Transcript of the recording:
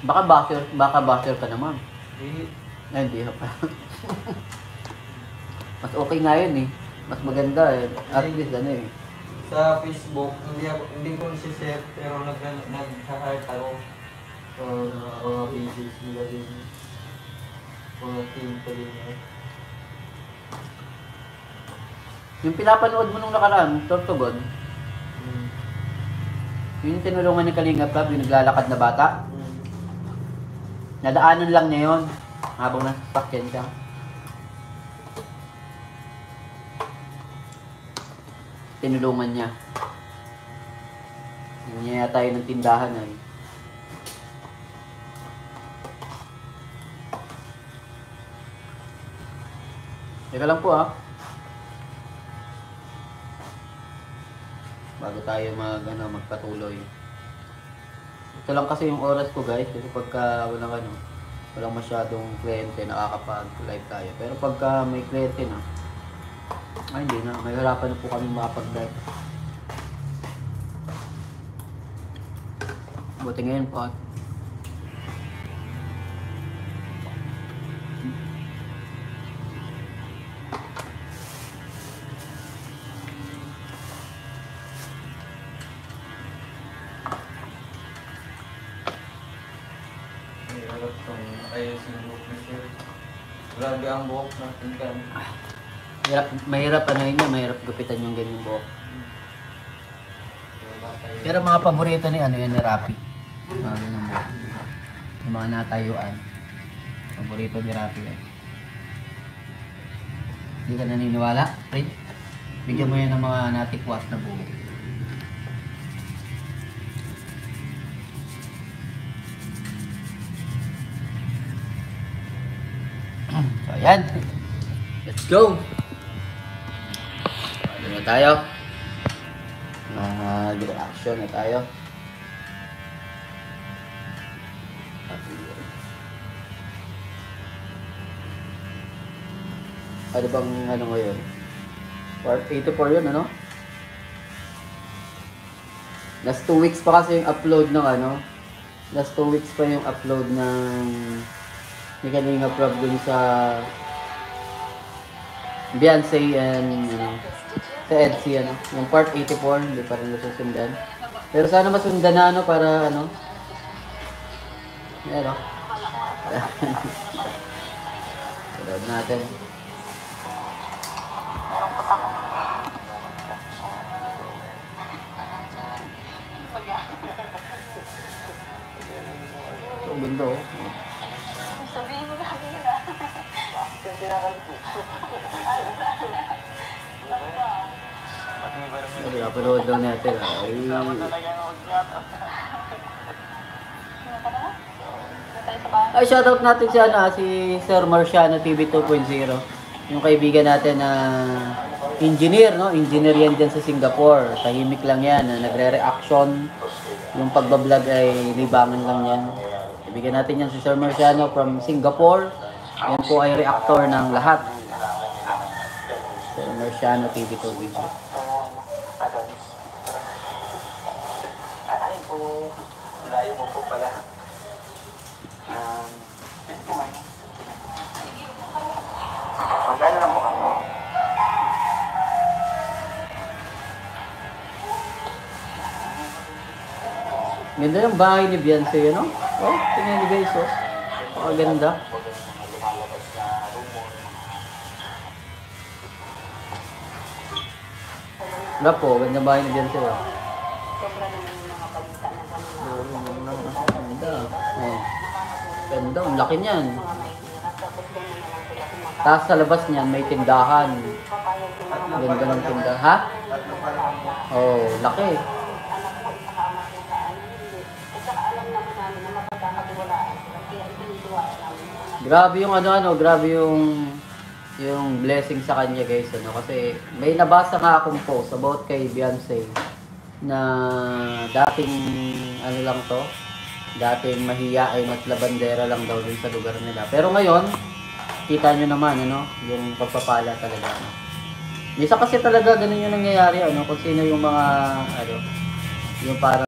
Baka basher ka naman. Ay, hindi pa. Mas okay nga yun eh. Mas maganda eh. At least ano eh. Sa Facebook, hindi ko nasi-share pero nag-heart ako. Mga pages nila din. Mga team pa din. Yung pinapanood mo nung nakaraan, Tortugon, yung tinulungan ni Kalinga Prab, yung naglalakad na bata, nadaanan lang niya yun habang nasasakyan siya. Tinulungan niya. Hindi niya tayo ng tindahan ay. Teka lang po bago tayo magpatuloy. Ito lang kasi yung oras ko guys, kasi pagka walang masyadong kliyente, nakakapag-live tayo. Pero pagka may kliyente na, ay hindi na, may harapan na po kami makapag-live. Buti ngayon po Grabe ang buhok natin kan. mahirap gupitan yung ganyan buhok. Pero mga paborito ni yan ni Rapi. Mga ganyan buhok. Yung mga natayuan. Paborito ni Rapi yan. Hindi ka naniniwala, Fred? Bigyan mo yan ng mga natikwat na buhok. So, ayan. Let's go! Ano na tayo? Mag-reaction na tayo. Ano bang ngayon? Part 84 yun, ano? Last 2 weeks pa kasi yung upload ng Last 2 weeks pa yung upload ng ni Kalinga Prab dun sa Beyonce and sa EDC yung part 84 hindi pa rin nasusundan, pero sana masundan na para yan sunod natin. Ito ganda sabihin mo kanina. Napanood daw natin. Ay, shoutout natin si Sir Marciano TV 2.0. Yung kaibigan natin na engineer, engineer yan dyan sa Singapore. Tahimik lang yan, nagre-reaction. Yung pagbablog ay libangan lang yan. Kaibigan natin yan si Sir Marciano from Singapore. Yan po ay reactor ng lahat. Sir Marciano TV 2.0. Layo mo po pala. Magkano lang po kami? Ganda ng bahay ni Beyonce, Oh, tingnan niyo guys, ganda. Wala po, ganda bahay ni Beyonce, Ganda. Ganda, ang laki niyan. Tapos sa labas niyan, may tindahan. Ganda ng tindahan. Ha? Oh, laki. Grabe yung grabe yung blessing sa kanya guys, kasi may nabasa nga akong post about kay Beyonce na dating dating mahiyain at labandera lang daw din sa lugar nila. Pero ngayon, kita nyo naman yung pagpapala talaga. Minsan kasi talaga ganun yung nangyayari kung sino yung mga yung parang